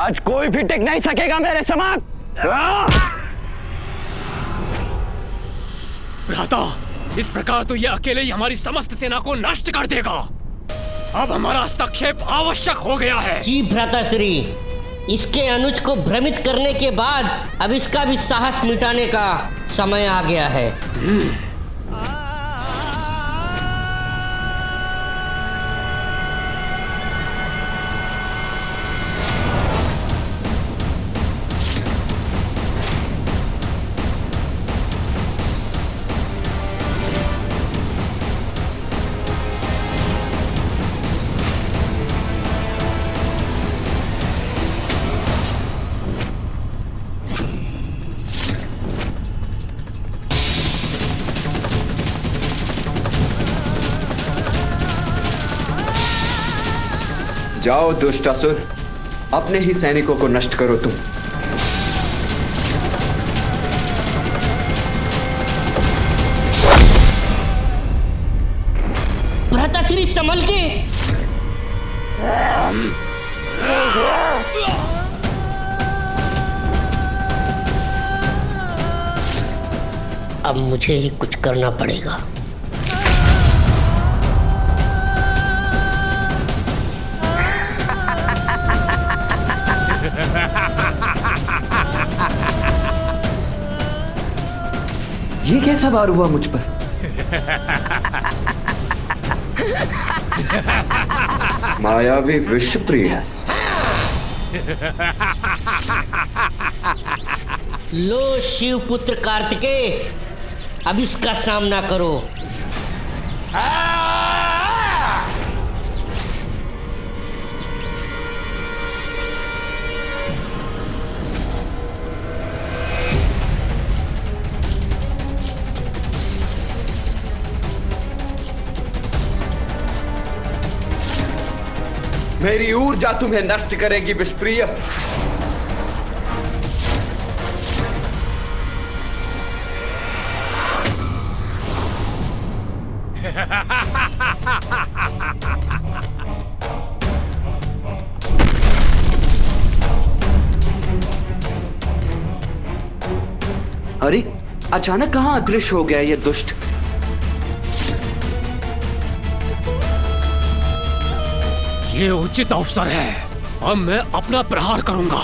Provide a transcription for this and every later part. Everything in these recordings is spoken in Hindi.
आज कोई भी टिक नहीं सकेगा मेरे समक्ष। भ्राता, इस प्रकार तो यह अकेले ही हमारी समस्त सेना को नष्ट कर देगा। अब हमारा हस्तक्षेप आवश्यक हो गया है। जी भ्राताश्री, इसके अनुज को भ्रमित करने के बाद अब इसका भी साहस मिटाने का समय आ गया है। जाओ दुष्टासुर, अपने ही सैनिकों को नष्ट करो तुम। भ्राताश्री संभल के। अब मुझे ही कुछ करना पड़ेगा। ये कैसा वार हुआ मुझ पर? मायावी विश्वप्रिय। लो शिवपुत्र कार्तिकेय, अब इसका सामना करो। मेरी ऊर्जा तुम्हें नष्ट करेगी विषप्रिय। अरे अचानक कहां अदृश्य हो गया ये दुष्ट? ये उचित अवसर है, अब मैं अपना प्रहार करूंगा।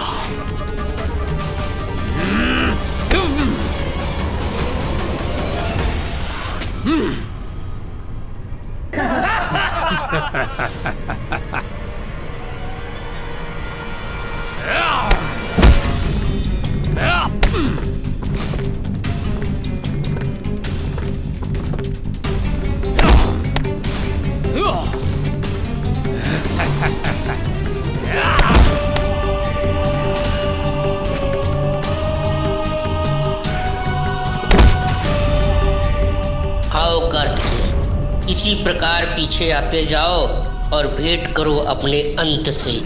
आओ कार्तिकेय, इसी प्रकार पीछे आते जाओ और भेंट करो अपने अंत से।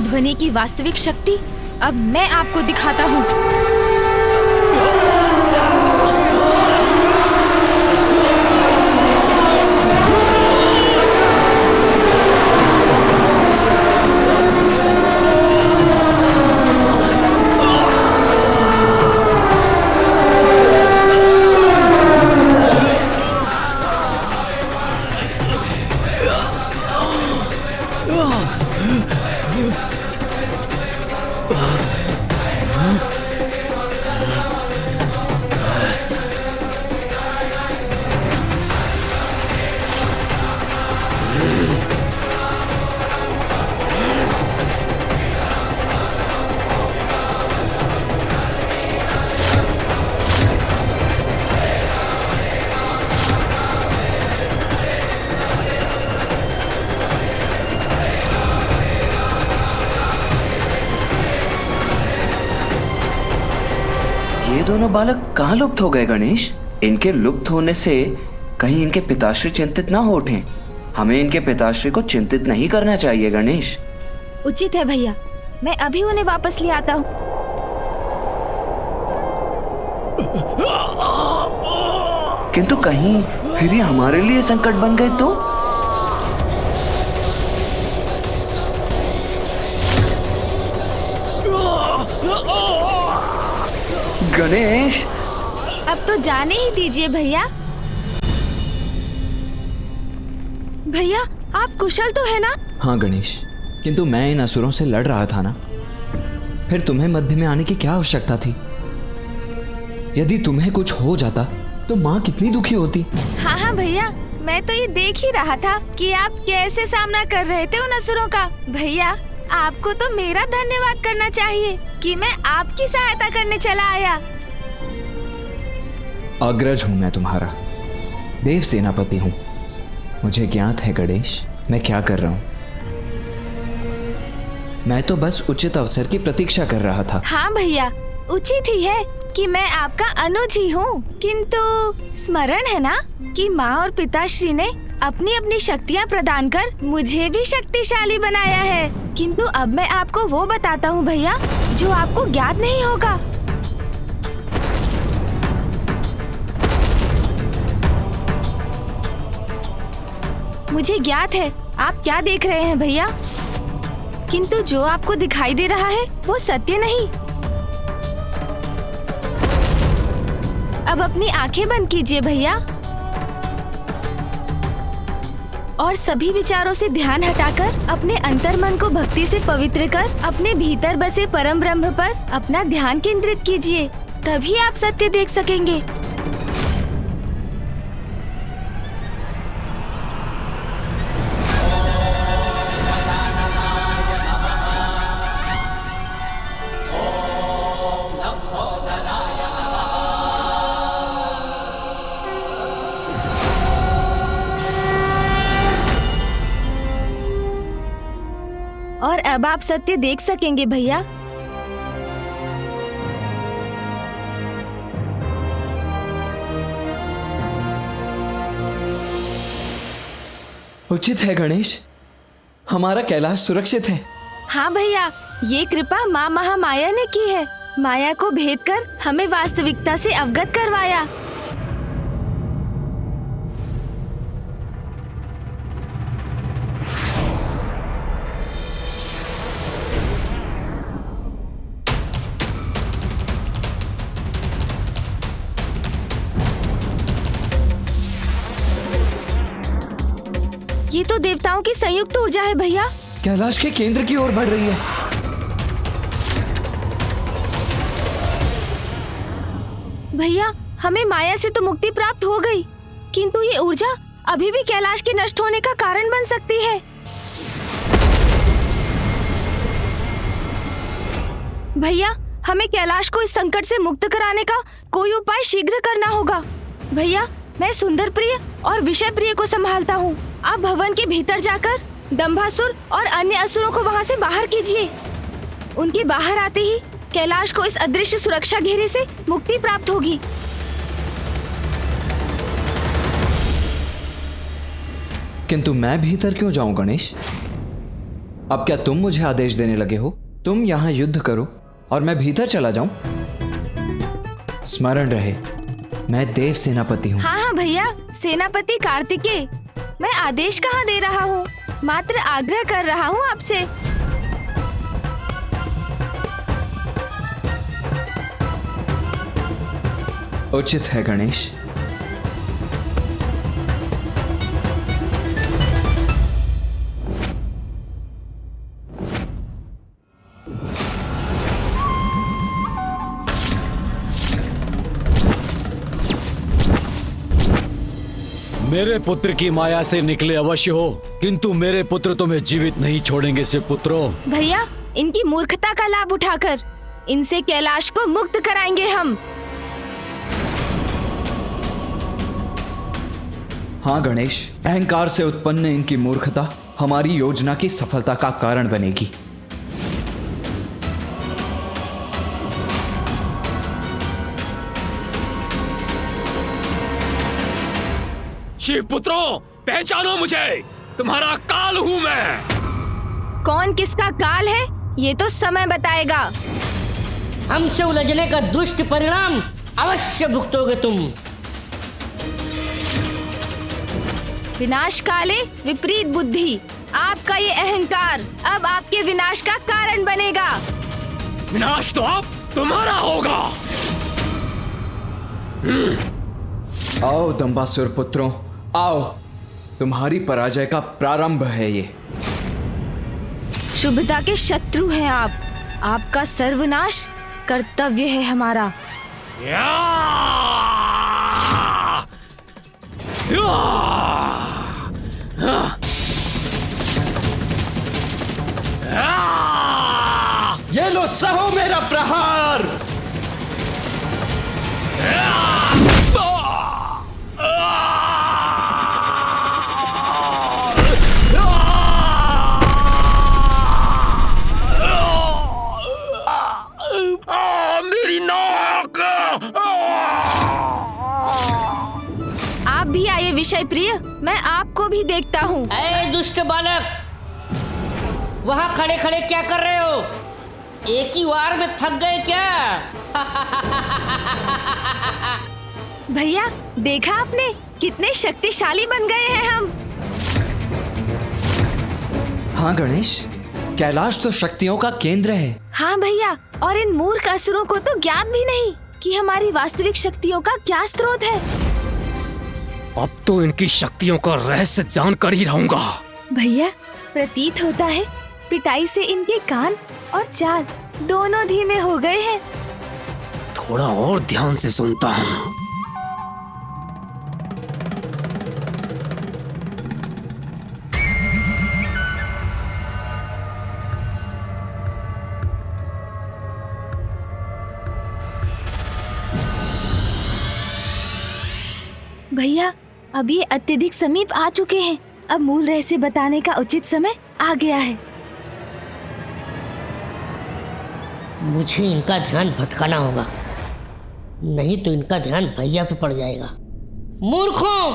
ध्वनि की वास्तविक शक्ति अब मैं आपको दिखाता हूँ। दोनों बालक कहाँ लुप्त हो गए गणेश? इनके लुप्त होने से कहीं इनके पिताश्री चिंतित ना हो उठें। हमें इनके पिताश्री को चिंतित नहीं करना चाहिए गणेश। उचित है भैया, मैं अभी उन्हें वापस ले आता हूँ। किंतु कहीं फिर ये हमारे लिए संकट बन गए तो? गणेश, अब तो जाने ही दीजिए भैया। भैया, आप कुशल तो है ना? हाँ गणेश, किंतु मैं इन असुरों से लड़ रहा था ना, फिर तुम्हें मध्य में आने की क्या आवश्यकता थी? यदि तुम्हें कुछ हो जाता तो माँ कितनी दुखी होती। हाँ हाँ भैया, मैं तो ये देख ही रहा था कि आप कैसे सामना कर रहे थे उन असुरों का। भैया, आपको तो मेरा धन्यवाद करना चाहिए कि मैं आपकी सहायता करने चला आया। अग्रज हूँ मैं तुम्हारा, देव सेनापति हूँ। मुझे ज्ञात है गणेश, मैं क्या कर रहा हूँ। मैं तो बस उचित अवसर की प्रतीक्षा कर रहा था। हाँ भैया, उचित ही है कि मैं आपका अनुज ही हूँ, किंतु स्मरण है ना कि माँ और पिताश्री ने अपनी अपनी शक्तियाँ प्रदान कर मुझे भी शक्तिशाली बनाया है। किंतु अब मैं आपको वो बताता हूँ भैया, जो आपको ज्ञात नहीं होगा। मुझे ज्ञात है आप क्या देख रहे हैं भैया, किंतु जो आपको दिखाई दे रहा है वो सत्य नहीं। अब अपनी आंखें बंद कीजिए भैया और सभी विचारों से ध्यान हटाकर अपने अंतर्मन को भक्ति से पवित्र कर अपने भीतर बसे परम ब्रह्म पर अपना ध्यान केंद्रित कीजिए, तभी आप सत्य देख सकेंगे। और अब आप सत्य देख सकेंगे भैया। उचित है गणेश, हमारा कैलाश सुरक्षित है। हाँ भैया, ये कृपा माँ महामाया ने की है। माया को भेद कर हमें वास्तविकता से अवगत करवाया। ये तो देवताओं की संयुक्त ऊर्जा है भैया। कैलाश के केंद्र की ओर बढ़ रही है। भैया, हमें माया से तो मुक्ति प्राप्त हो गई, किंतु ये ऊर्जा अभी भी कैलाश के नष्ट होने का कारण बन सकती है। भैया, हमें कैलाश को इस संकट से मुक्त कराने का कोई उपाय शीघ्र करना होगा। भैया, मैं सुंदर प्रिय और विषय प्रिय को संभालता हूँ। आप भवन के भीतर जाकर दंभासुर और अन्य असुरों को वहाँ से बाहर कीजिए। उनके बाहर आते ही कैलाश को इस अदृश्य सुरक्षा घेरे से मुक्ति प्राप्त होगी। किंतु मैं भीतर क्यों जाऊं गणेश? अब क्या तुम मुझे आदेश देने लगे हो? तुम यहाँ युद्ध करो और मैं भीतर चला जाऊं? स्मरण रहे, मैं देव सेनापति हूँ। हाँ हाँ भैया, सेनापति कार्तिकेय। मैं आदेश कहाँ दे रहा हूँ, मात्र आग्रह कर रहा हूँ आपसे। उचित है गणेश। मेरे पुत्र की माया से निकले अवश्य हो, किंतु मेरे पुत्र तुम्हें जीवित नहीं छोड़ेंगे से पुत्रों। भैया, इनकी मूर्खता का लाभ उठाकर इनसे कैलाश को मुक्त कराएंगे हम। हाँ गणेश, अहंकार से उत्पन्न इनकी मूर्खता हमारी योजना की सफलता का कारण बनेगी। शिव पुत्रों, पहचानो मुझे, तुम्हारा काल हूँ मैं। कौन किसका काल है ये तो समय बताएगा। हमसे उलझने का दुष्ट परिणाम अवश्य भुगतोगे तुम। विनाश काले विपरीत बुद्धि, आपका ये अहंकार अब आपके विनाश का कारण बनेगा। विनाश तो अब तुम्हारा होगा। आओ दंबासुर पुत्रों, आओ, तुम्हारी पराजय का प्रारंभ है ये। शुभता के शत्रु हैं आप, आपका सर्वनाश कर्तव्य है हमारा। या! या! ये लो, सहो मेरा प्रहार। मेरी नाक! आप भी आइए विषय प्रिय, मैं आपको भी देखता हूँ। ऐ दुष्ट बालक, वहाँ खड़े खड़े क्या कर रहे हो? एक ही वार में थक गए क्या? भैया देखा आपने, कितने शक्तिशाली बन गए हैं हम। हाँ गणेश, कैलाश तो शक्तियों का केंद्र है। हाँ भैया, और इन मूर्ख असुरों को तो ज्ञात भी नहीं कि हमारी वास्तविक शक्तियों का क्या स्रोत है। अब तो इनकी शक्तियों का रहस्य जानकर ही रहूंगा। भैया प्रतीत होता है पिटाई से इनके कान और चाल दोनों धीमे हो गए हैं। थोड़ा और ध्यान से सुनता हूँ। भैया अब ये अत्यधिक समीप आ चुके हैं, अब मूल रहस्य बताने का उचित समय आ गया है। मुझे इनका ध्यान भटकाना होगा, नहीं तो इनका ध्यान भैया पे पड़ जाएगा। मूर्खों,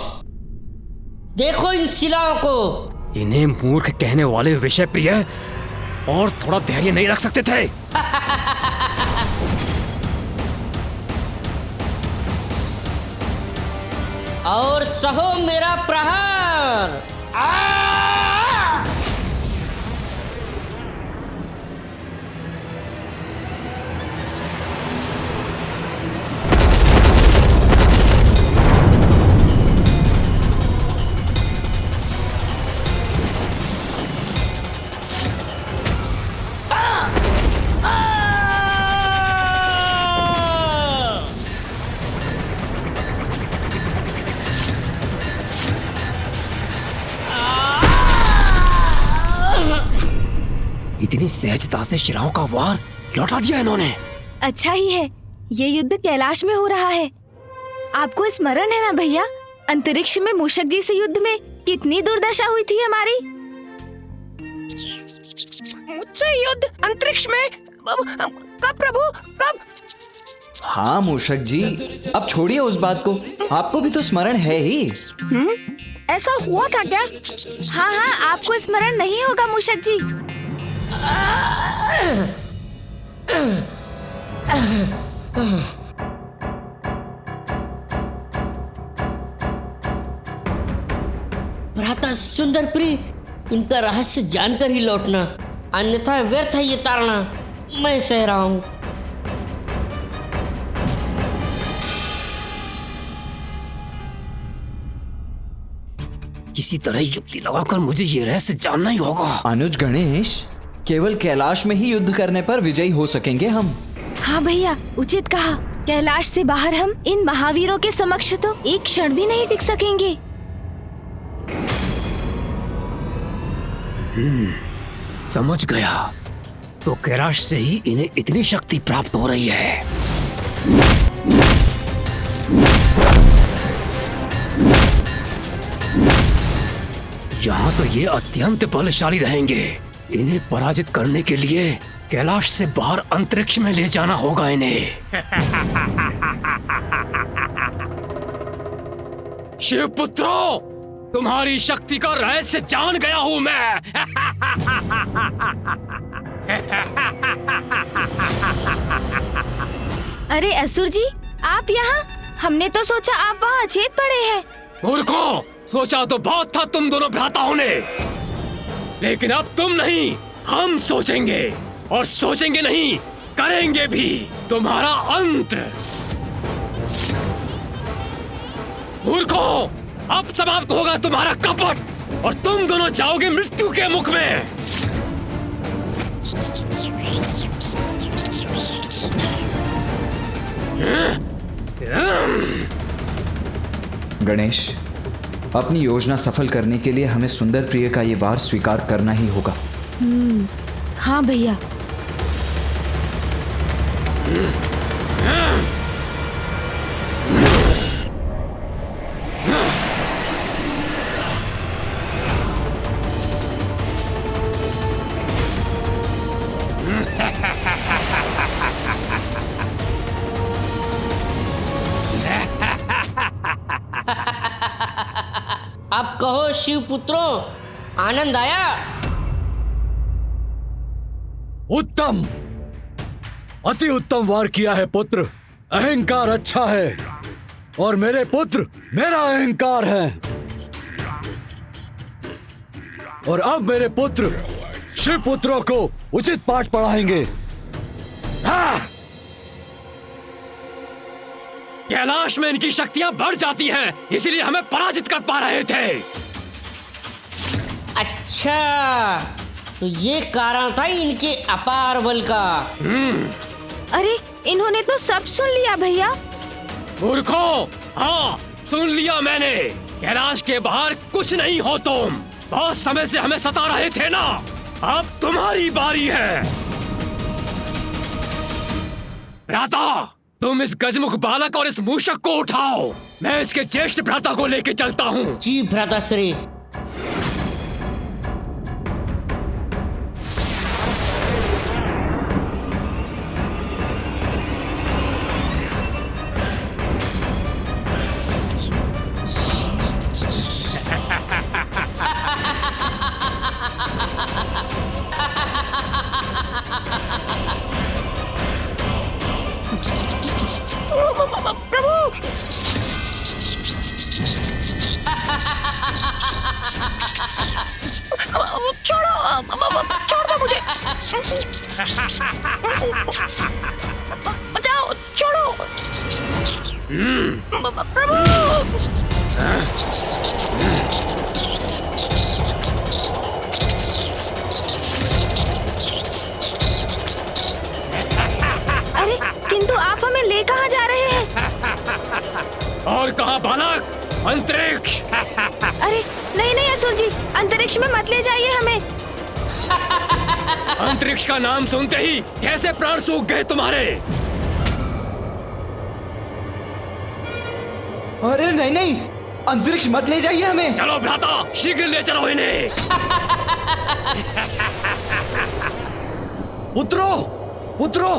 देखो इन शिलाओं को। इन्हें मूर्ख कहने वाले विषय प्रिय और थोड़ा धैर्य नहीं रख सकते थे? और सहो मेरा प्रहार। इतनी सहजता से शिलाओं का वार लौटा दिया इन्होंने। अच्छा ही है, ये युद्ध कैलाश में हो रहा है। आपको स्मरण है ना भैया, अंतरिक्ष में मूषक जी से युद्ध में कितनी दुर्दशा हुई थी हमारी। मुझसे युद्ध अंतरिक्ष में? कब प्रभु, कब? हाँ मूषक जी, अब छोड़िए उस बात को, आपको भी तो स्मरण है ही। ऐसा हुआ था क्या? हाँ हाँ, आपको स्मरण नहीं होगा मूषक जी। भ्राता सुंदर प्रिय, इनका रहस्य जानकर ही लौटना, अन्यथा व्यर्थ है ये ताड़ना। मैं सह रहा हूँ। किसी तरह युक्ति लगाकर मुझे ये रहस्य जानना ही होगा। अनुज गणेश, केवल कैलाश में ही युद्ध करने पर विजयी हो सकेंगे हम। हाँ भैया, उचित कहा। कैलाश से बाहर हम इन महावीरों के समक्ष तो एक क्षण भी नहीं टिक सकेंगे। समझ गया, तो कैलाश से ही इन्हें इतनी शक्ति प्राप्त हो रही है। यहाँ तो ये अत्यंत बलशाली रहेंगे। इन्हें पराजित करने के लिए कैलाश से बाहर अंतरिक्ष में ले जाना होगा इन्हें। शिवपुत्रो, तुम्हारी शक्ति का रहस्य जान गया हूं मैं। अरे असुर जी, आप यहाँ? हमने तो सोचा आप वहाँ अचेत पड़े हैं। मूर्खों, सोचा तो बहुत था तुम दोनों भ्राताओं ने, लेकिन अब तुम नहीं, हम सोचेंगे, और सोचेंगे नहीं, करेंगे भी तुम्हारा अंत। मूर्खों, अब समाप्त होगा तुम्हारा कपट और तुम दोनों जाओगे मृत्यु के मुख में। गणेश, अपनी योजना सफल करने के लिए हमें सुंदर प्रिय का ये वार स्वीकार करना ही होगा। हाँ भैया। अब कहो शिव पुत्रों, आनंद आया? उत्तम, अति उत्तम वार किया है पुत्र। अहंकार अच्छा है और मेरे पुत्र मेरा अहंकार है। और अब मेरे पुत्र शिव पुत्रों को उचित पाठ पढ़ाएंगे। कैलाश में इनकी शक्तियां बढ़ जाती हैं, इसीलिए हमें पराजित कर पा रहे थे। अच्छा, तो ये कारण था इनके अपार बल का। अरे इन्होंने तो सब सुन लिया भैया। मूर्खों, हाँ सुन लिया मैंने। कैलाश के बाहर कुछ नहीं हो तुम। बहुत समय से हमें सता रहे थे ना, अब तुम्हारी बारी है। भ्राता, तुम इस गजमुख बालक और इस मूषक को उठाओ। मैं इसके ज्येष्ठ भ्राता को लेके चलता हूँ। जी भ्राताश्री। छोड़ दो मुझे। बचाओ, छोड़ो। प्रभु। अरे किंतु आप हमें ले कहाँ जा रहे हैं? और कहाँ बालक? अंतरिक्ष। अरे नहीं नहीं असुर जी, अंतरिक्ष में मत ले जाइए हमें। अंतरिक्ष का नाम सुनते ही कैसे प्राण सूख गए तुम्हारे? अरे नहीं नहीं, अंतरिक्ष मत ले जाइए हमें। चलो भ्राता, शीघ्र ले चलो इन्हें। पुत्रो, पुत्रो,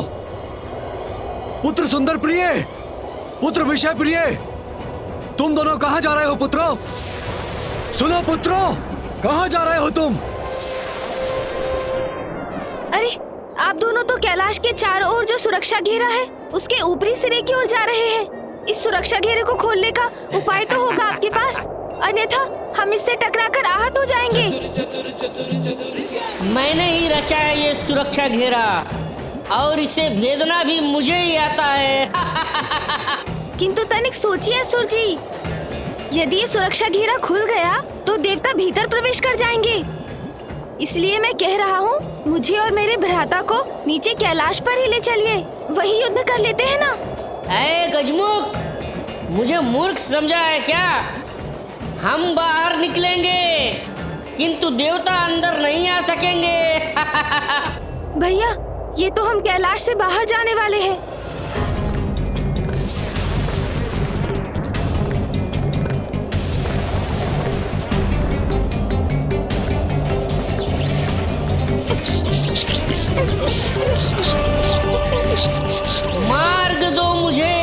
पुत्र सुंदर प्रिय, पुत्र विषय प्रिय, तुम दोनों कहाँ जा रहे हो पुत्रो? सुनो पुत्रो, कहाँ जा रहे हो तुम? अरे आप दोनों तो कैलाश के चारों ओर जो सुरक्षा घेरा है उसके ऊपरी सिरे की ओर जा रहे हैं। इस सुरक्षा घेरे को खोलने का उपाय तो होगा आपके पास, अन्यथा हम इससे टकराकर आहत हो जाएंगे। मैंने ही रचा है ये सुरक्षा घेरा और इसे भेदना भी मुझे ही आता है। किंतु तनिक सोचिए असुर जी, यदि ये सुरक्षा घेरा खुल गया तो देवता भीतर प्रवेश कर जाएंगे। इसलिए मैं कह रहा हूँ, मुझे और मेरे भ्राता को नीचे कैलाश पर ही ले चलिए, वही युद्ध कर लेते हैं ना। ऐ गजमुख, मुझे मूर्ख समझा है क्या? हम बाहर निकलेंगे किंतु देवता अंदर नहीं आ सकेंगे। भैया, ये तो हम कैलाश से बाहर जाने वाले हैं। मार्ग दो मुझे।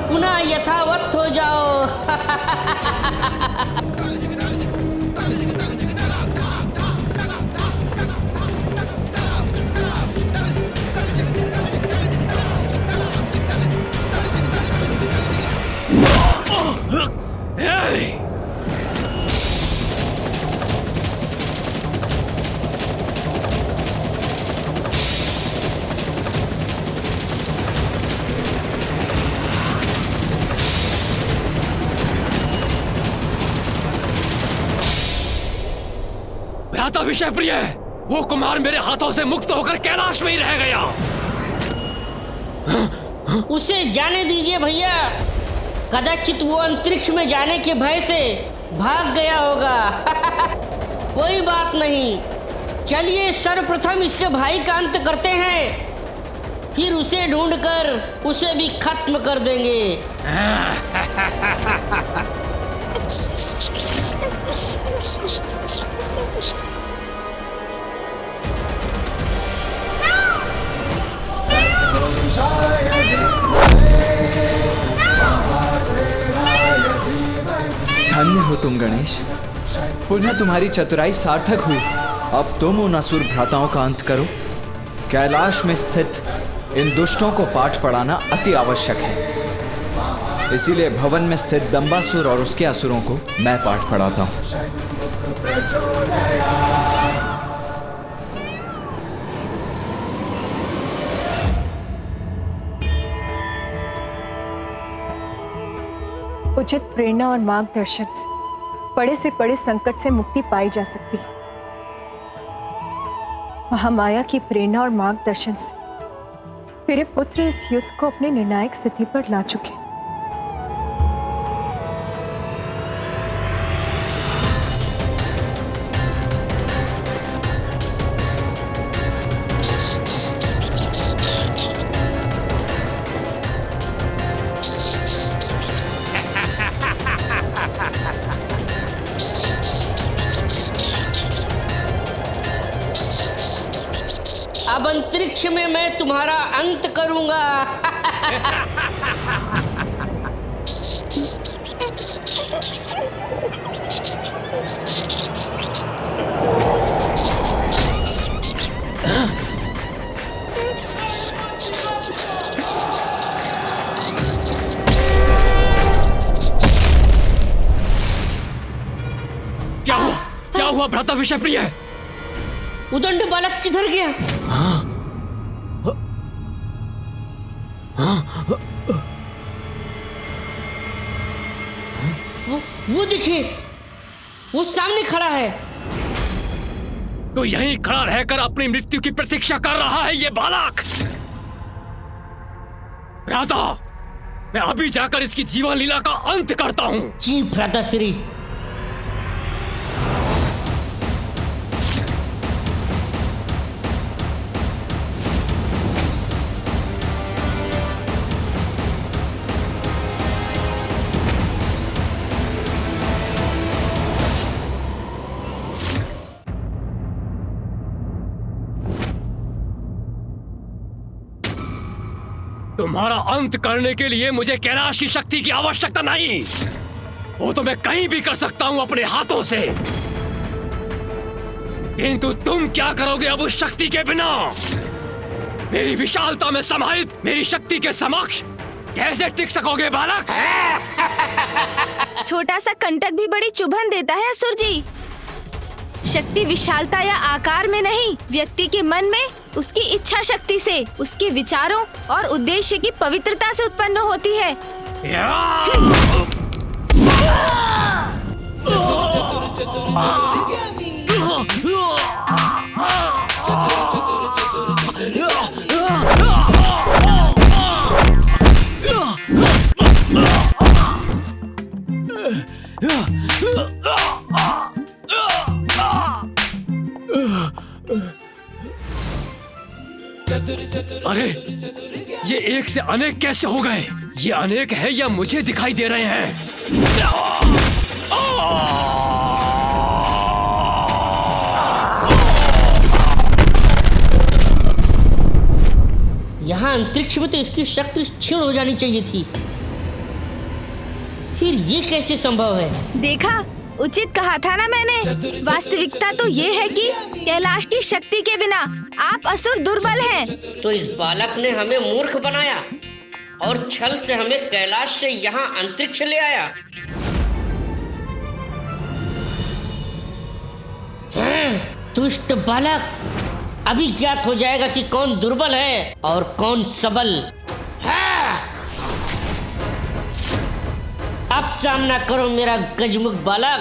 पुनः यथावत हो जाओ। Hey! भ्राता विषय प्रिय, वो कुमार मेरे हाथों से मुक्त होकर कैलाश में ही रह गया। उसे जाने दीजिए भैया, कदाचित वो अंतरिक्ष में जाने के भय से भाग गया होगा। कोई बात नहीं, चलिए सर्वप्रथम इसके भाई का अंत करते हैं, फिर उसे ढूंढकर उसे भी खत्म कर देंगे। धन्य हो तुम गणेश, पुनः तुम्हारी चतुराई सार्थक हुई। अब तुम उन असुर भ्राताओं का अंत करो। कैलाश में स्थित इन दुष्टों को पाठ पढ़ाना अति आवश्यक है, इसीलिए भवन में स्थित दंबासुर और उसके असुरों को मैं पाठ पढ़ाता हूँ। उचित प्रेरणा और मार्गदर्शन से बड़े से बड़े संकट से मुक्ति पाई जा सकती है। महामाया की प्रेरणा और मार्गदर्शन से मेरे पुत्र इस युद्ध को अपने निर्णायक स्थिति पर ला चुके हैं। अब अंतरिक्ष में मैं तुम्हारा अंत करूंगा। क्या हुआ भ्राता विषय प्रिय? उदंड बालक किधर गया? वो देखिए, वो सामने खड़ा है। तो यहीं खड़ा रहकर अपनी मृत्यु की प्रतीक्षा कर रहा है ये बालक। भ्राता, मैं अभी जाकर इसकी जीवन लीला का अंत करता हूं। जी भ्राताश्री। तुम्हारा अंत करने के लिए मुझे कैलाश की शक्ति की आवश्यकता नहीं, वो तो मैं कहीं भी कर सकता हूं अपने हाथों से। किंतु तुम क्या करोगे अब उस शक्ति के बिना? मेरी विशालता में समाहित मेरी शक्ति के समक्ष कैसे टिक सकोगे बालक? छोटा सा कंटक भी बड़ी चुभन देता है असुर जी। शक्ति विशालता या आकार में नहीं, व्यक्ति के मन में उसकी इच्छा शक्ति से, उसके विचारों और उद्देश्य की पवित्रता से उत्पन्न होती है। अरे ये एक से अनेक कैसे हो गए? ये अनेक है या मुझे दिखाई दे रहे हैं? यहाँ अंतरिक्ष में तो इसकी शक्ति क्षीण हो जानी चाहिए थी, फिर ये कैसे संभव है? देखा, उचित कहा था ना मैंने। वास्तविकता तो ये है कि कैलाश की शक्ति के बिना आप असुर दुर्बल हैं। तो इस बालक ने हमें मूर्ख बनाया और छल से हमें कैलाश से यहाँ अंतरिक्ष ले आया। दुष्ट बालक, अभी ज्ञात हो जाएगा कि कौन दुर्बल है और कौन सबल। हाँ! अब सामना करो मेरा गजमुख बालक।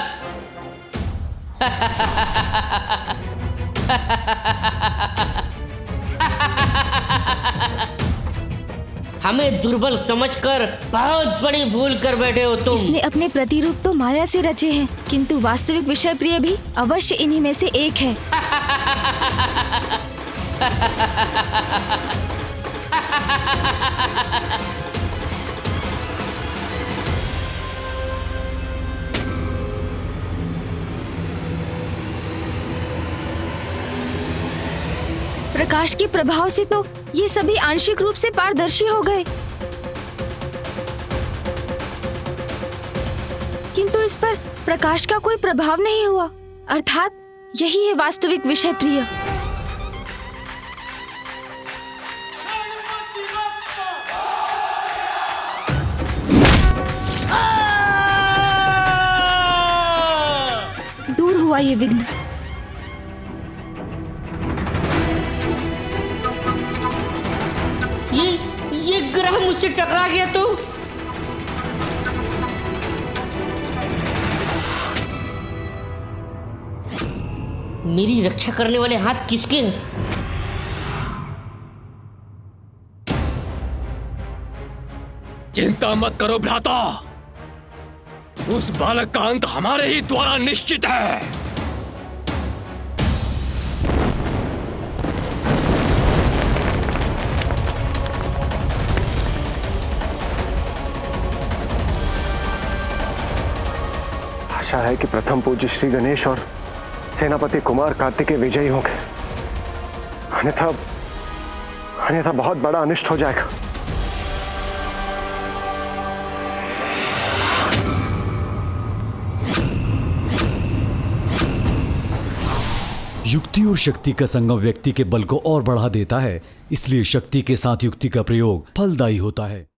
हमें दुर्बल समझकर बहुत बड़ी भूल कर बैठे हो तुम। इसने अपने प्रतिरूप तो माया से रचे हैं, किंतु वास्तविक विषय प्रिय भी अवश्य इन्हीं में से एक है। प्रकाश के प्रभाव से तो ये सभी आंशिक रूप से पारदर्शी हो गए, किंतु इस पर प्रकाश का कोई प्रभाव नहीं हुआ। अर्थात यही है वास्तविक विषय प्रिय। दूर हुआ ये विघ्न। ये ग्रह मुझसे टकरा गया तो मेरी रक्षा करने वाले हाथ किसके हैं? चिंता मत करो भ्राता, उस बालक का अंत हमारे ही द्वारा निश्चित है। आशा है कि प्रथम पूज्य श्री गणेश और सेनापति कुमार कार्तिकेय विजयी होंगे, अन्यथा बहुत बड़ा अनिष्ट हो जाएगा। युक्ति और शक्ति का संगम व्यक्ति के बल को और बढ़ा देता है, इसलिए शक्ति के साथ युक्ति का प्रयोग फलदायी होता है।